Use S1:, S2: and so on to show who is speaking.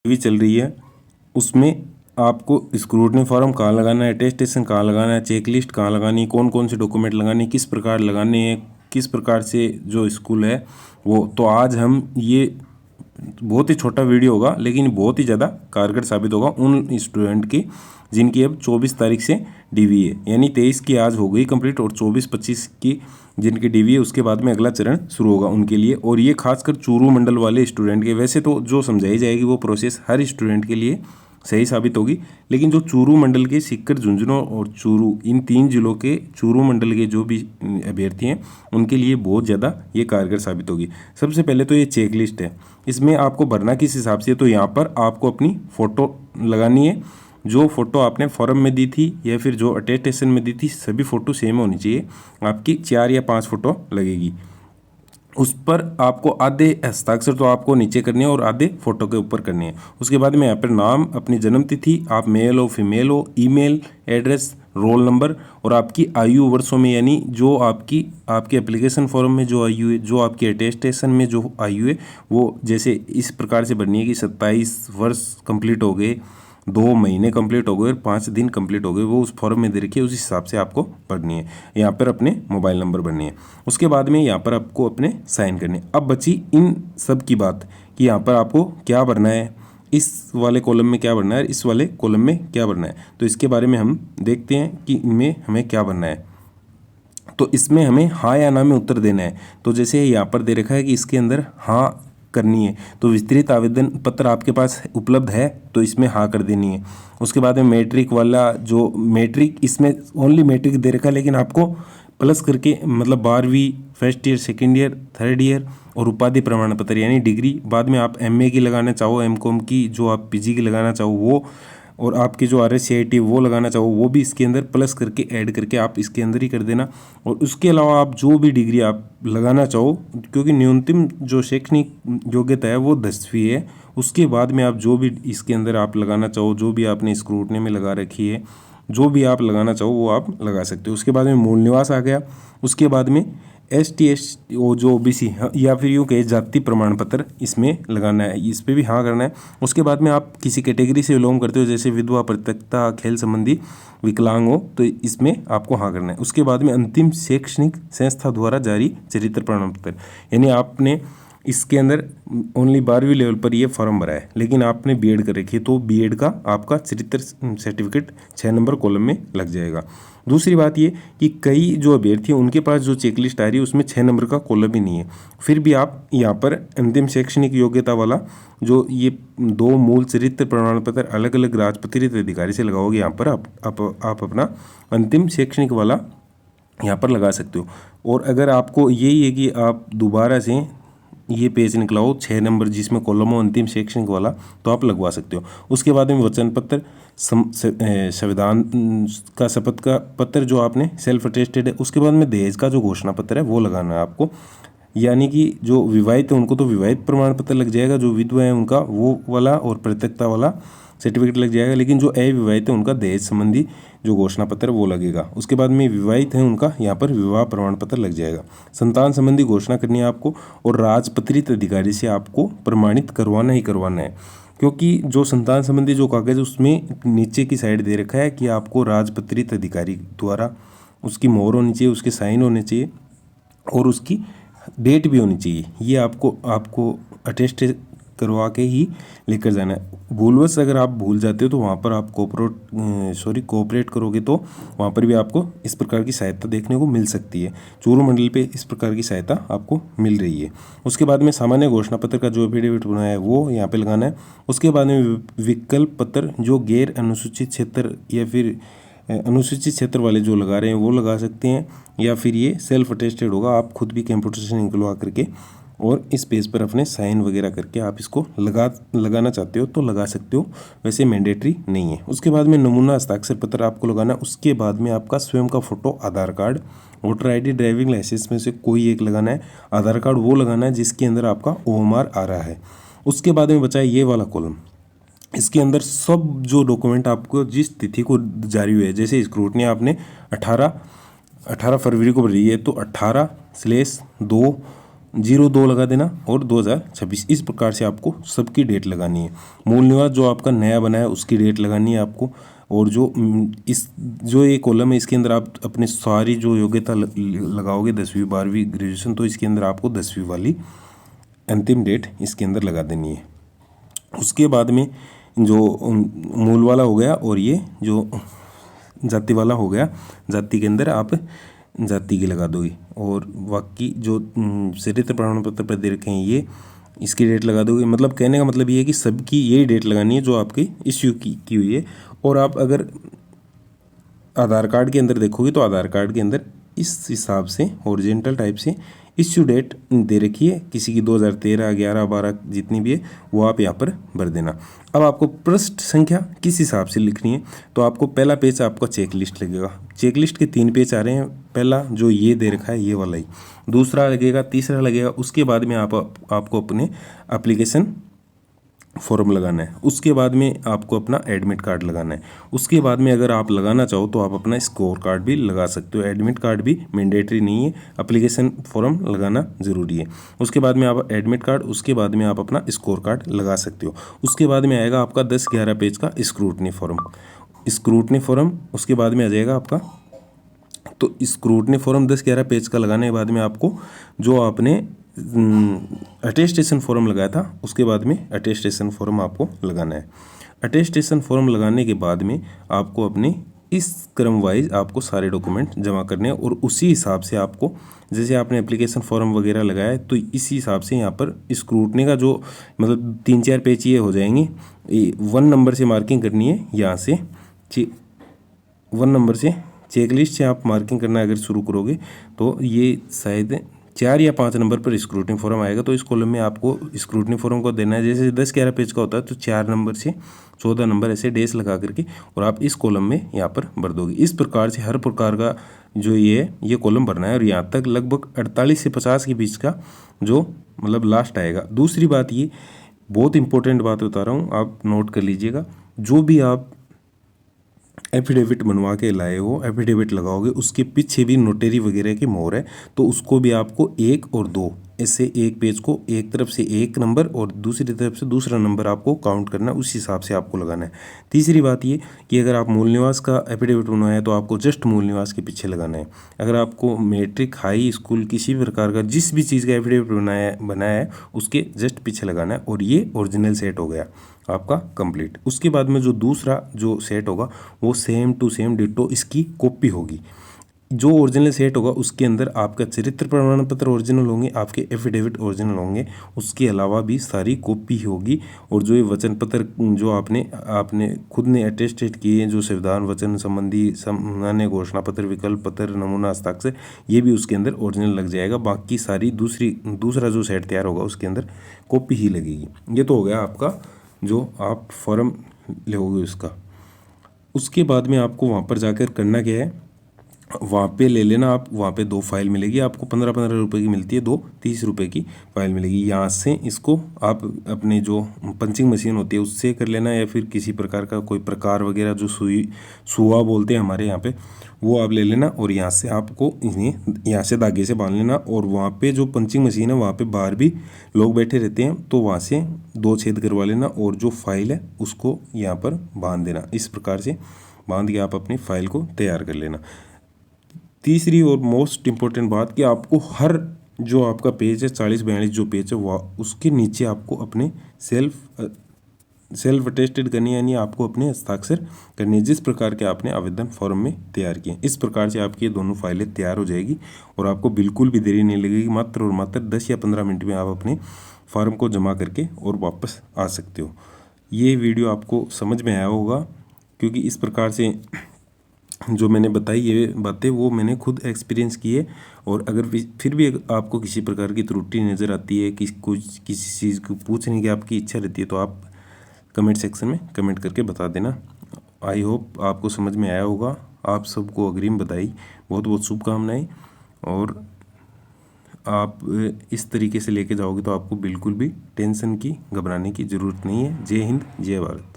S1: भी चल रही है, उसमें आपको स्क्रूटनी फॉर्म कहाँ लगाना है, अटेस्टेशन कहाँ लगाना है, चेक लिस्ट कहाँ लगानी है, कौन कौन से डॉक्यूमेंट लगाने, किस प्रकार लगाने हैं, किस प्रकार से जो स्कूल है वो। तो आज हम ये बहुत ही छोटा वीडियो होगा लेकिन बहुत ही ज़्यादा कारगर साबित होगा उन स्टूडेंट की जिनकी अब 24 तारीख से डीवी है, यानी 23 की आज हो गई कंप्लीट और 24-25 की जिनकी डीवी है उसके बाद में अगला चरण शुरू होगा उनके लिए। और ये खासकर चूरू मंडल वाले स्टूडेंट के, वैसे तो जो समझाई जाएगी वो प्रोसेस हर स्टूडेंट के लिए सही साबित होगी, लेकिन जो चूरू मंडल के सीकर, झुंझुनू और चूरू, इन 3 जिलों के चूरू मंडल के जो भी अभ्यर्थी हैं उनके लिए बहुत ज़्यादा ये कारगर साबित होगी। सबसे पहले तो ये चेक लिस्ट है, इसमें आपको भरना किस हिसाब से है, तो यहाँ पर आपको अपनी फ़ोटो लगानी है। जो फ़ोटो आपने फॉर्म में दी थी या फिर जो अटेस्टेशन में दी थी सभी फ़ोटो सेम होनी चाहिए। आपकी 4 या 5 फ़ोटो लगेगी। उस पर आपको आधे हस्ताक्षर तो आपको नीचे करने हैं और आधे फोटो के ऊपर करने हैं। उसके बाद में यहाँ पर नाम, अपनी जन्म तिथि, आप मेल हो फीमेल हो, ईमेल एड्रेस, रोल नंबर और आपकी आयु वर्षों में, यानी जो आपके एप्लीकेशन फॉर्म में जो आयु है, जो आपके अटेस्टेशन में जो आयु है वो जैसे इस प्रकार से भरनी है कि 27 वर्ष कंप्लीट हो गए, 2 महीने कंप्लीट हो गए और 5 दिन कंप्लीट हो गए, वो उस फॉर्म में दे रखी है, उस हिसाब से आपको भरनी है। यहाँ पर अपने मोबाइल नंबर भरने हैं। उसके बाद में यहाँ पर आपको अपने साइन करने हैं। अब बची इन सब की बात कि यहाँ पर आपको क्या भरना है, इस वाले कॉलम में क्या भरना है, इस वाले कॉलम में क्या भरना है। तो इसके बारे में हम देखते हैं कि इनमें हमें क्या भरना है। तो इसमें हमें हाँ या ना में उत्तर देना है। तो जैसे यहाँ पर दे रखा है कि इसके अंदर हाँ करनी है, तो विस्तृत आवेदन पत्र आपके पास उपलब्ध है तो इसमें हाँ कर देनी है। उसके बाद में मैट्रिक वाला, जो मैट्रिक, इसमें ओनली मैट्रिक दे रखा है लेकिन आपको प्लस करके मतलब 12वीं first year, second year, third year और उपाधि प्रमाण पत्र यानी डिग्री, बाद में आप एमए की लगाना चाहो, एमकॉम की, जो आप पीजी की लगाना चाहो वो, और आपकी जो RSCIT वो लगाना चाहो वो भी इसके अंदर प्लस करके ऐड करके आप इसके अंदर ही कर देना। और उसके अलावा आप जो भी डिग्री आप लगाना चाहो, क्योंकि न्यूनतम जो शैक्षणिक योग्यता है वो 10वीं है, उसके बाद में आप जो भी इसके अंदर आप लगाना चाहो, जो भी आपने स्क्रूटनी में लगा रखी है, जो भी आप लगाना चाहो वो आप लगा सकते हो। उसके बाद में मूल निवास आ गया। उसके बाद में ST वो जो OBC या फिर यूँ कहे जाति प्रमाण पत्र इसमें लगाना है, इस पर भी हाँ करना है। उसके बाद में आप किसी कैटेगरी से बिलोंग करते हो जैसे विधवा, परित्यक्ता, खेल संबंधी, विकलांग हो तो इसमें आपको हाँ करना है। उसके बाद में अंतिम शैक्षणिक संस्था द्वारा जारी चरित्र प्रमाण पत्र, यानी आपने इसके अंदर ओनली 12वीं लेवल पर ये फॉर्म भरा है लेकिन आपने बीएड कर रखी है तो बीएड का आपका चरित्र सर्टिफिकेट 6 नंबर कॉलम में लग जाएगा। दूसरी बात ये कि कई जो अभ्यर्थी हैं उनके पास जो चेकलिस्ट आ रही है उसमें 6 नंबर का कॉलम ही नहीं है, फिर भी आप यहाँ पर अंतिम शैक्षणिक योग्यता वाला जो ये 2 मूल चरित्र प्रमाण पत्र अलग अलग राजपत्रित अधिकारी से लगाओगे, यहाँ पर आप अपना अंतिम शैक्षणिक वाला यहाँ पर लगा सकते हो। और अगर आपको यही है कि आप दोबारा से ये पेज निकलाओ 6 नंबर जिसमें कॉलम हो अंतिम शैक्षणिक वाला, तो आप लगवा सकते हो। उसके बाद में वचन पत्र, संविधान का शपथ का पत्र जो आपने सेल्फ अटेस्टेड है। उसके बाद में दहेज का जो घोषणा पत्र है वो लगाना है आपको, यानी कि जो विवाहित है उनको तो विवाहित प्रमाण पत्र लग जाएगा, जो विधवा है उनका वो वाला और परित्यक्ता वाला सर्टिफिकेट लग जाएगा, लेकिन जो अविवाहित है उनका दहेज संबंधी जो घोषणा पत्र वो लगेगा। उसके बाद में विवाहित है उनका यहाँ पर विवाह प्रमाण पत्र लग जाएगा। संतान संबंधी घोषणा करनी है आपको और राजपत्रित अधिकारी से आपको प्रमाणित करवाना ही करवाना है, क्योंकि जो संतान संबंधी जो कागज उसमें नीचे की साइड दे रखा है कि आपको राजपत्रित अधिकारी द्वारा उसकी मोहर होनी चाहिए, उसके साइन होने चाहिए और उसकी डेट भी होनी चाहिए। ये आपको अटेस्ट करवा के ही लेकर जाना है। भूलवश अगर आप भूल जाते हो तो वहाँ पर आप कोऑपरेट करोगे तो वहाँ पर भी आपको इस प्रकार की सहायता देखने को मिल सकती है। चूरू मंडल पे इस प्रकार की सहायता आपको मिल रही है। उसके बाद में सामान्य घोषणा पत्र का जो एफिडेविट बनाया है वो यहाँ पे लगाना है। उसके बाद में विकल्प पत्र जो गैर अनुसूचित क्षेत्र या फिर अनुसूचित क्षेत्र वाले जो लगा रहे हैं वो लगा सकते हैं, या फिर ये सेल्फ अटेस्टेड होगा, आप खुद भी कंप्यूटर से निकलवा करके और इस पेज पर अपने साइन वगैरह करके आप इसको लगाना चाहते हो तो लगा सकते हो, वैसे मैंडेटरी नहीं है। उसके बाद में नमूना हस्ताक्षर पत्र आपको लगाना है। उसके बाद में आपका स्वयं का photo, Aadhaar card, voter ID, driving licence में से कोई एक लगाना है। आधार कार्ड वो लगाना है जिसके अंदर आपका OMR आ रहा है। उसके बाद में बचा है ये वाला कॉलम, इसके अंदर सब जो डॉक्यूमेंट आपको जिस तिथि को जारी हुए, जैसे स्क्रूटनी आपने 18 फरवरी को भरी है तो 18/2 02 लगा देना और 2026 इस प्रकार से आपको सबकी डेट लगानी है। मूल निवास जो आपका नया बना है उसकी डेट लगानी है आपको। और इस जो ये कॉलम है इसके अंदर आप अपने सारी जो योग्यता लगाओगे 10वीं 12वीं ग्रेजुएशन, तो इसके अंदर आपको 10वीं वाली अंतिम डेट इसके अंदर लगा देनी है। उसके बाद में जो मूल वाला हो गया और ये जो जाति वाला हो गया, जाति के अंदर आप जाति की लगा दोगे और बाकी जो चरित्र प्रमाण पत्र पर दे रखे हैं ये इसकी डेट लगा दोगे। मतलब कहने का मतलब ये है कि सबकी यही डेट लगानी है जो आपकी इश्यू की हुई है। और आप अगर आधार कार्ड के अंदर देखोगे तो आधार कार्ड के अंदर इस हिसाब से हॉरिजॉन्टल टाइप से इश्यू डेट दे रखी है, किसी की 2013, 11, 12 जितनी भी है वो आप यहाँ पर भर देना। अब आपको पृष्ठ संख्या किस हिसाब से लिखनी है, तो आपको पहला पेज आपका चेक लिस्ट लगेगा। चेक लिस्ट के 3 पेज आ रहे हैं, पहला जो ये दे रखा है ये वाला ही, दूसरा लगेगा, तीसरा लगेगा। उसके बाद में आपको अपने एप्लीकेशन फॉर्म लगाना है। उसके बाद में आपको अपना एडमिट कार्ड लगाना है। उसके बाद में अगर आप लगाना चाहो तो आप अपना स्कोर कार्ड भी लगा सकते हो। एडमिट कार्ड भी मैंडेटरी नहीं है, एप्लीकेशन फॉर्म लगाना ज़रूरी है। उसके बाद में आप एडमिट कार्ड, उसके बाद में आप अपना स्कोर कार्ड लगा सकते हो। उसके बाद में आएगा आपका 10-11 पेज का स्क्रूटनी फॉर्म। उसके बाद में आ जाएगा आपका, तो स्क्रूटनी फॉर्म 10-11 पेज का लगाने के बाद में आपको जो आपने अटेस्टेशन फॉर्म लगाया था उसके बाद में अटेस्टेशन फॉर्म आपको लगाना है। अटेस्टेशन फॉर्म लगाने के बाद में आपको अपने इस क्रम वाइज आपको सारे डॉक्यूमेंट जमा करने हैं और उसी हिसाब से आपको, जैसे आपने एप्लीकेशन फॉर्म वगैरह लगाया है तो इसी हिसाब से यहाँ पर स्क्रूटनी का जो मतलब 3-4 पेज ये हो जाएंगे। 1 नंबर से मार्किंग करनी है, यहाँ से 1 नंबर से चेकलिस्ट से आप मार्किंग करना अगर शुरू करोगे तो ये शायद 4 या 5 नंबर पर स्क्रूटनी फॉर्म आएगा। तो इस कॉलम में आपको स्क्रूटनी फॉर्म को देना है। जैसे 10-11 पेज का होता है तो 4 नंबर से 14 नंबर ऐसे डेस लगा करके और आप इस कॉलम में यहाँ पर भर दोगे। इस प्रकार से हर प्रकार का जो ये कॉलम भरना है और यहाँ तक लगभग 48 से 50 के बीच का जो मतलब लास्ट आएगा। दूसरी बात, ये बहुत इंपॉर्टेंट बात बता रहा हूँ, आप नोट कर लीजिएगा। जो भी आप एफिडेविट बनवा के लाए हो, एफिडेविट लगाओगे, उसके पीछे भी नोटेरी वगैरह की मोहर है, तो उसको भी आपको 1 और 2 ऐसे एक पेज को एक तरफ से 1 नंबर और दूसरी तरफ से दूसरा नंबर आपको काउंट करना है, उस हिसाब से आपको लगाना है। तीसरी बात ये कि अगर आप मूल निवास का एफिडेविट बनवाया है तो आपको जस्ट मूल निवास के पीछे लगाना है। अगर आपको मैट्रिक, हाई स्कूल, किसी भी प्रकार का जिस भी चीज़ का एफिडेविट बनाया है उसके जस्ट पीछे लगाना है और ये ओरिजिनल सेट हो गया आपका कंप्लीट। उसके बाद में जो दूसरा जो सेट होगा वो सेम टू सेम डिटो इसकी कॉपी होगी। जो ओरिजिनल सेट होगा उसके अंदर आपका चरित्र प्रमाण पत्र ओरिजिनल होंगे, आपके एफिडेविट ओरिजिनल होंगे, उसके अलावा भी सारी कॉपी होगी। और जो ये वचन पत्र जो आपने खुद ने अटेस्टेड किए, जो संविधान वचन संबंधी सामान्य घोषणा पत्र, विकल्प पत्र, नमूना हस्ताक्षर, ये भी उसके अंदर ओरिजिनल लग जाएगा। बाकी सारी दूसरा जो सेट तैयार होगा उसके अंदर कॉपी ही लगेगी। ये तो हो गया आपका जो आप फॉर्म लोगे उसका। उसके बाद में आपको वहाँ पर जाकर करना क्या है, वहाँ पे ले लेना आप, वहाँ पे 2 फाइल मिलेगी आपको, 15-15 रुपये की मिलती है, 2 30 रुपये की फाइल मिलेगी। यहाँ से इसको आप अपने जो पंचिंग मशीन होती है उससे कर लेना, या फिर किसी प्रकार का कोई प्रकार वगैरह जो सुआ बोलते हैं हमारे यहाँ पे, वो आप ले लेना और यहाँ से आपको इन्हें यहाँ से धागे से बांध लेना। और वहाँ पे जो पंचिंग मशीन है वहाँ पे बाहर भी लोग बैठे रहते हैं, तो वहाँ से 2 छेद करवा लेना और जो फाइल है उसको यहाँ पर बांध देना। इस प्रकार से बांध के आप अपनी फाइल को तैयार कर लेना। तीसरी और मोस्ट इम्पोर्टेंट बात कि आपको हर जो आपका पेज है 40-42 जो पेज है वह उसके नीचे आपको अपने सेल्फ अटेस्टेड करनी है, यानी आपको अपने हस्ताक्षर करनी है जिस प्रकार के आपने आवेदन फॉर्म में तैयार किए। इस प्रकार से आपकी दोनों फाइलें तैयार हो जाएगी और आपको बिल्कुल भी देरी नहीं लगेगी। मात्र और मात्र 10 या 15 मिनट में आप अपने फॉर्म को जमा करके और वापस आ सकते हो। ये वीडियो आपको समझ में आया होगा, क्योंकि इस प्रकार से जो मैंने बताई ये बातें वो मैंने खुद एक्सपीरियंस की है। और अगर फिर भी आपको किसी प्रकार की त्रुटि नज़र आती है, किसी चीज़ को पूछने की आपकी इच्छा रहती है, तो आप कमेंट सेक्शन में कमेंट करके बता देना। आई होप आपको समझ में आया होगा। आप सबको अग्रिम बधाई, बहुत बहुत शुभकामनाएं। और आप इस तरीके से लेके जाओगे तो आपको बिल्कुल भी टेंशन की, घबराने की ज़रूरत नहीं है। जय हिंद, जय भारत।